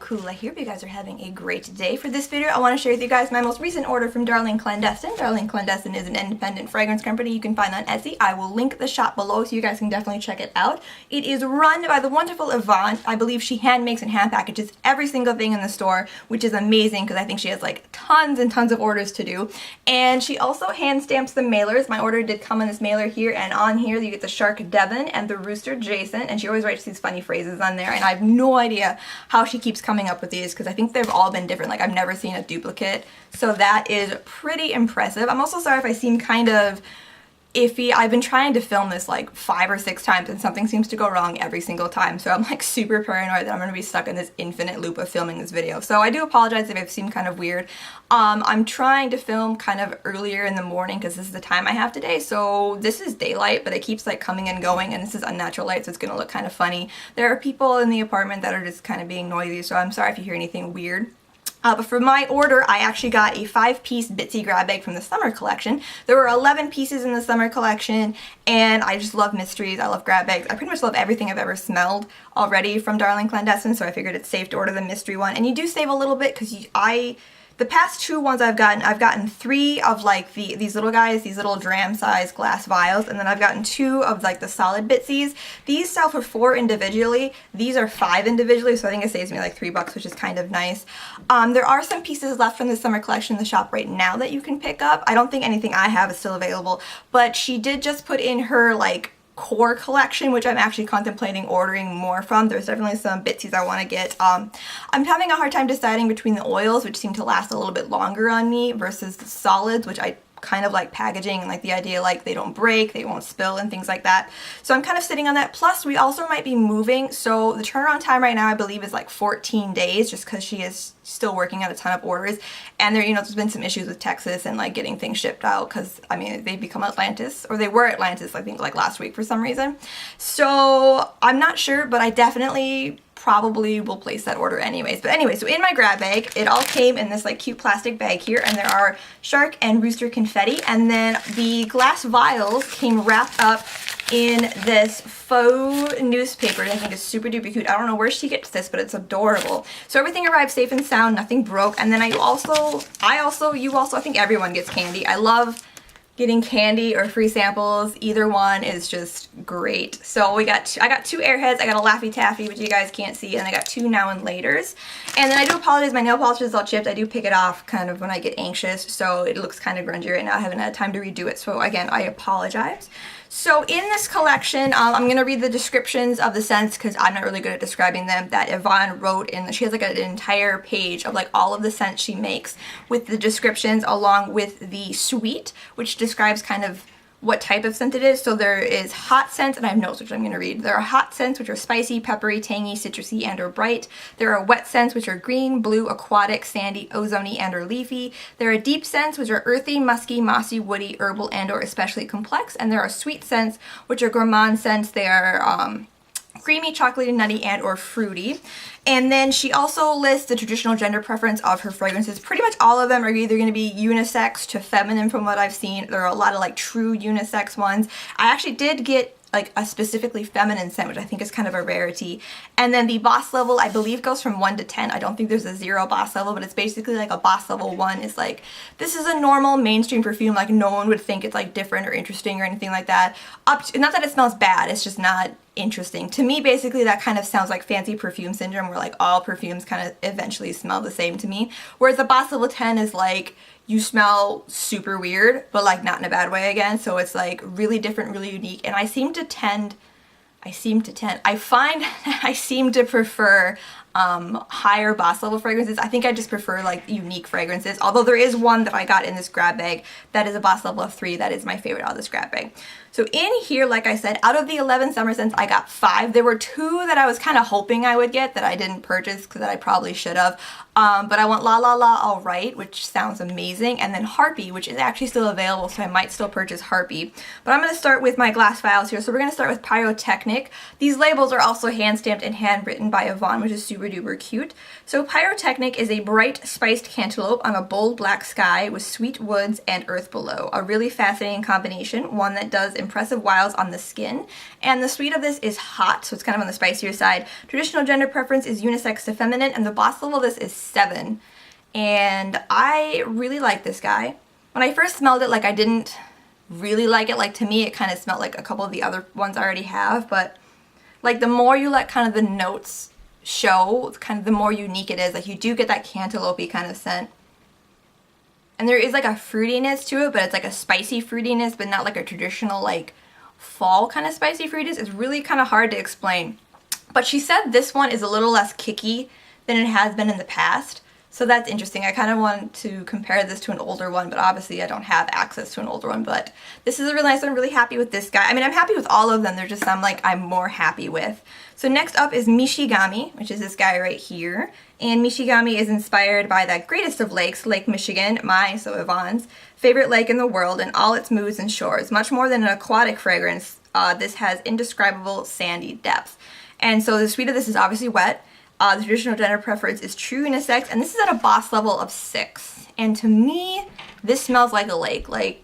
cool. I hope you guys are having a great day. For this video, I want to share with you guys my most recent order from Darling Clandestine. Darling Clandestine is an independent fragrance company you can find on Etsy. I will link the shop below so you guys can definitely check it out. It is run by the wonderful Yvonne. I believe she hand makes and hand packages every single thing in the store, which is amazing because I think she has like tons and tons of orders to do. And she also hand stamps the mailers. My order did come in this mailer here, and on here you get the Shark Devon and the Rooster Jason, and she always writes these funny phrases on there, and I have no idea how she keeps coming up with these because I think they've all been different. Like, I've never seen a duplicate, so that is pretty impressive. I'm also sorry if I seem kind of iffy. I've been trying to film this like 5 or 6 times and something seems to go wrong every single time, so I'm like super paranoid that I'm going to be stuck in this infinite loop of filming this video. So I do apologize if I've seemed kind of weird. I'm trying to film kind of earlier in the morning because this is the time I have today. So this is daylight, but it keeps like coming and going, and this is unnatural light, so it's going to look kind of funny. There are people in the apartment that are just kind of being noisy, so I'm sorry if you hear anything weird. But for my order, I actually got a 5-piece Bitsy grab bag from the summer collection. There were 11 pieces in the summer collection, and I just love mysteries. I love grab bags. I pretty much love everything I've ever smelled already from Darling Clandestine, so I figured it's safe to order the mystery one. And you do save a little bit because the past 2 ones I've gotten 3 of like these little guys, these little dram-sized glass vials, and then I've gotten 2 of like the solid Bitsies. These sell for 4 individually. These are 5 individually, so I think it saves me like $3, which is kind of nice. There are some pieces left from the summer collection in the shop right now that you can pick up. I don't think anything I have is still available, but she did just put in her like core collection, which I'm actually contemplating ordering more from. There's definitely some Bitsies I want to get. I'm having a hard time deciding between the oils, which seem to last a little bit longer on me, versus the solids, which I kind of like packaging and like the idea like they don't break, they won't spill and things like that. So I'm kind of sitting on that. Plus we also might be moving, so the turnaround time right now I believe is like 14 days just because she is still working on a ton of orders, and there, there's been some issues with Texas and like getting things shipped out because I mean they've become Atlantis, or they were Atlantis I think like last week for some reason. So I'm not sure, but I definitely probably will place that order anyways. But anyway, so in my grab bag, it all came in this like cute plastic bag here, and there are shark and rooster confetti, and then the glass vials came wrapped up in this faux newspaper that I think is super duper cute. I don't know where she gets this, but it's adorable. So everything arrived safe and sound, nothing broke. And then you also, I think everyone gets candy. I love getting candy or free samples. Either one is just great. So I got 2 Airheads, I got a Laffy Taffy, which you guys can't see, and I got 2 Now and Laters. And then I do apologize, my nail polish is all chipped. I do pick it off kind of when I get anxious, so it looks kind of grungy right now. I haven't had time to redo it, so again, I apologize. So in this collection, I'm going to read the descriptions of the scents because I'm not really good at describing them, that Yvonne wrote in. She has like an entire page of like all of the scents she makes with the descriptions, along with the suite, which describes kind of what type of scent it is. So there is hot scents, and I have notes which I'm going to read. There are hot scents which are spicy, peppery, tangy, citrusy, and or bright. There are wet scents which are green, blue, aquatic, sandy, ozony, and or leafy. There are deep scents which are earthy, musky, mossy, woody, herbal, and or especially complex. And there are sweet scents which are gourmand scents. They are creamy, chocolatey, nutty, and or fruity. And then she also lists the traditional gender preference of her fragrances. Pretty much all of them are either going to be unisex to feminine from what I've seen. There are a lot of like true unisex ones. I actually did get like a specifically feminine scent, which I think is kind of a rarity. And then the boss level, I believe, goes from 1 to 10. I don't think there's a 0 boss level, but it's basically like a boss level 1 is like, this is a normal mainstream perfume, like no one would think it's like different or interesting or anything like that. Not that it smells bad, it's just not interesting. To me, basically, that kind of sounds like fancy perfume syndrome, where like all perfumes kind of eventually smell the same to me. Whereas the boss level 10 is like, you smell super weird, but like not in a bad way again. So it's like really different, really unique. And I find I seem to prefer higher boss level fragrances. I think I just prefer like unique fragrances, although there is one that I got in this grab bag that is a boss level of 3 that is my favorite out of this grab bag. So in here, like I said, out of the 11 summer scents, I got 5. There were 2 that I was kind of hoping I would get that I didn't purchase because I probably should have. But I want La La La Alright, which sounds amazing, and then Harpy, which is actually still available, so I might still purchase Harpy. But I'm going to start with my glass vials here. So we're going to start with Pyrotechnic. These labels are also hand stamped and handwritten by Yvonne, which is super super duper cute. So Pyrotechnic is a bright spiced cantaloupe on a bold black sky with sweet woods and earth below. A really fascinating combination, one that does impressive wiles on the skin. And the sweet of this is hot, so it's kind of on the spicier side. Traditional gender preference is unisex to feminine, and the boss level of this is 7. And I really like this guy. When I first smelled it, like, I didn't really like it. Like, to me, it kind of smelled like a couple of the other ones I already have, but like the more you let kind of the notes show, kind of the more unique it is. Like, you do get that cantaloupe kind of scent. And there is like a fruitiness to it, but it's like a spicy fruitiness, but not like a traditional like fall kind of spicy fruitiness. It's really kind of hard to explain. But she said this one is a little less kicky than it has been in the past. So that's interesting. I kind of want to compare this to an older one, but obviously I don't have access to an older one. But this is a really nice one. I'm really happy with this guy. I mean, I'm happy with all of them. They're just some like I'm more happy with. So next up is Michigami, which is this guy right here. And Michigami is inspired by that greatest of lakes, Lake Michigan, so Yvonne's favorite lake in the world, and all its moods and shores. Much more than an aquatic fragrance, this has indescribable sandy depth. And so the sweet of this is obviously wet. The traditional gender preference is true unisex, and this is at a boss level of 6. And to me, this smells like a lake, like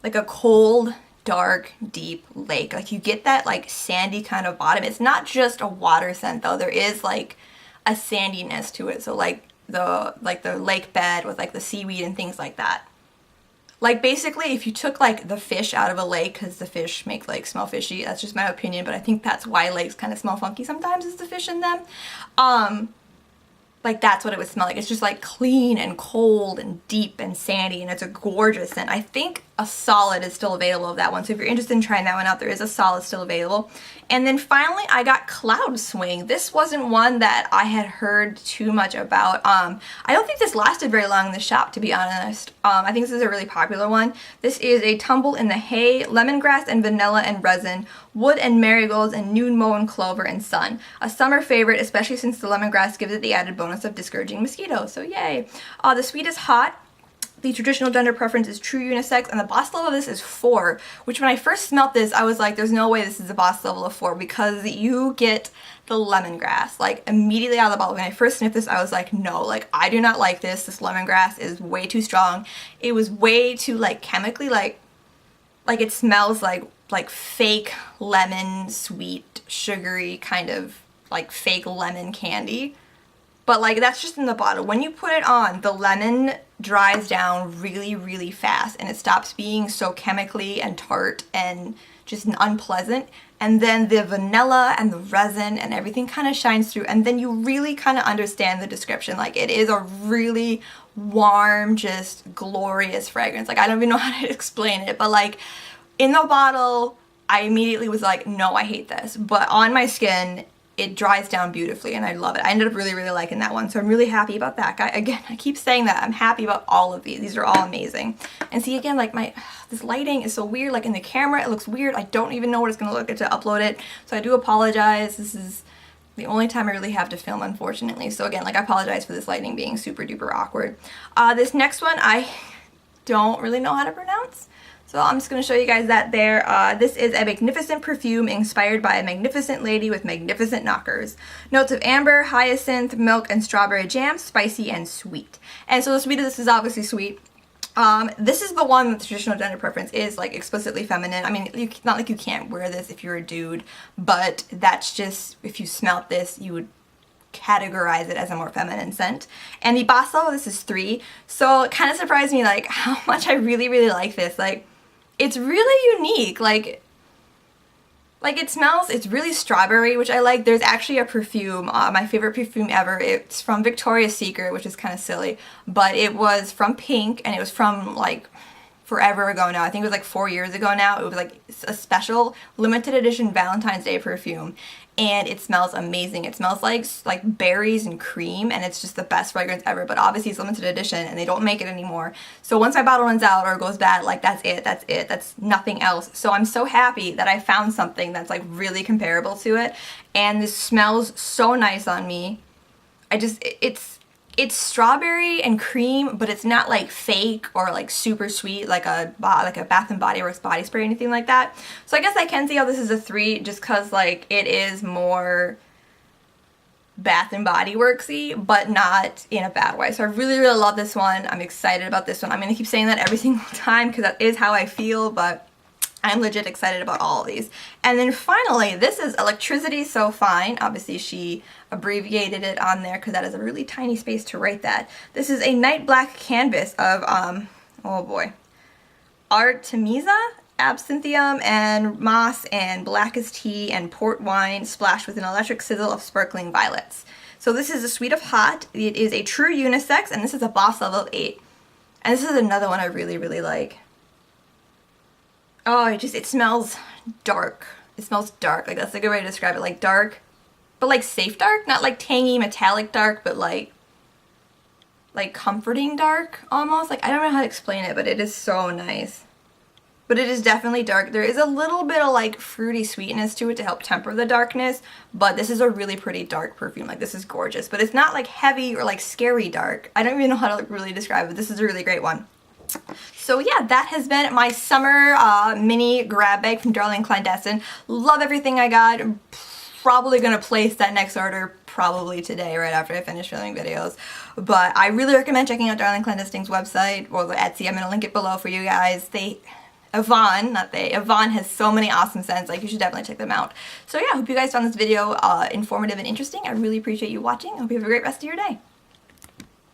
a cold, dark, deep lake. Like, you get that like sandy kind of bottom. It's not just a water scent though. There is like a sandiness to it. So like the lake bed with like the seaweed and things like that. Like, basically, if you took like the fish out of a lake, because the fish make lakes smell fishy, that's just my opinion, but I think that's why lakes kind of smell funky sometimes, is the fish in them. Like, that's what it would smell like. It's just like clean and cold and deep and sandy, and it's a gorgeous scent. I think a solid is still available of that one, so if you're interested in trying that one out, there is a solid still available. And then finally, I got Cloud Swing. This wasn't one that I had heard too much about. I don't think this lasted very long in the shop, to be honest. I think this is a really popular one. This is a tumble in the hay, lemongrass and vanilla and resin, wood and marigolds, and noon mown clover and sun. A summer favorite, especially since the lemongrass gives it the added bonus of discouraging mosquitoes. So yay. The sweet is hot. The traditional gender preference is true unisex, and the boss level of this is 4, which when I first smelt this, I was like, there's no way this is a boss level of 4, because you get the lemongrass, like, immediately out of the bottle. When I first sniffed this, I was like, no, like, I do not like this. This lemongrass is way too strong. It was way too, like, chemically, like it smells like fake lemon, sweet, sugary, kind of, like, fake lemon candy. But, like, that's just in the bottle. When you put it on, the lemon dries down really, really fast, and it stops being so chemically and tart and just unpleasant. And then the vanilla and the resin and everything kind of shines through, and then you really kind of understand the description. Like, it is a really warm, just glorious fragrance. Like, I don't even know how to explain it, but, like, in the bottle, I immediately was like, no, I hate this. But on my skin, it dries down beautifully, and I love it. I ended up really, really liking that one, so I'm really happy about that guy. Again, I keep saying that. I'm happy about all of these. These are all amazing. And see, again, like, this lighting is so weird. Like, in the camera, it looks weird. I don't even know what it's going to look like to upload it, so I do apologize. This is the only time I really have to film, unfortunately. So again, like, I apologize for this lighting being super duper awkward. This next one, I don't really know how to pronounce. So I'm just going to show you guys that there. This is a magnificent perfume inspired by a magnificent lady with magnificent knockers. Notes of amber, hyacinth, milk, and strawberry jam, spicy and sweet. And so the sweet of this is obviously sweet. This is the one that the traditional gender preference is like explicitly feminine. I mean, not like you can't wear this if you're a dude, but that's just, if you smelt this, you would categorize it as a more feminine scent. And the boss level, this is 3. So it kind of surprised me like how much I really, really like this. Like, it's really unique. Like it smells, it's really strawberry, which I like. There's actually a perfume, my favorite perfume ever. It's from Victoria's Secret, which is kind of silly, but it was from Pink, and it was from like forever ago now. I think it was like 4 years ago now. It was like a special limited edition Valentine's Day perfume, and it smells amazing. It smells like berries and cream, and it's just the best fragrance ever. But obviously it's limited edition, and they don't make it anymore. So once my bottle runs out or goes bad, like that's it. That's nothing else. So I'm so happy that I found something that's like really comparable to it, and this smells so nice on me. It's strawberry and cream, but it's not like fake or like super sweet like a Bath and Body Works body spray or anything like that. So I guess I can see how this is a 3, just because like it is more Bath and Body Worksy, but not in a bad way. So I really, really love this one. I'm excited about this one. I'm gonna keep saying that every single time because that is how I feel, but I'm legit excited about all of these. And then finally, this is Electricity So Fine. Obviously, she abbreviated it on there because that is a really tiny space to write that. This is a night black canvas of, oh boy, Artemisia, absinthium, and moss, and blackest tea, and port wine splashed with an electric sizzle of sparkling violets. So this is a suite of hot. It is a true unisex, and this is a boss level of 8. And this is another one I really, really like. Oh, it smells dark. It smells dark. Like, that's a good way to describe it. Like, dark, but like safe dark. Not like tangy metallic dark, but like comforting dark almost. Like, I don't know how to explain it, but it is so nice. But it is definitely dark. There is a little bit of like fruity sweetness to it to help temper the darkness, but this is a really pretty dark perfume. Like, this is gorgeous, but it's not like heavy or like scary dark. I don't even know how to like really describe it. This is a really great one. So yeah, that has been my summer mini grab bag from Darling Clandestine. Love everything I got. Probably gonna place that next order probably today, right after I finish filming videos. But I really recommend checking out Darling Clandestine's website, or the Etsy. I'm gonna link it below for you guys. Yvonne has so many awesome scents. Like, you should definitely check them out. So yeah, I hope you guys found this video informative and interesting. I really appreciate you watching. I hope you have a great rest of your day.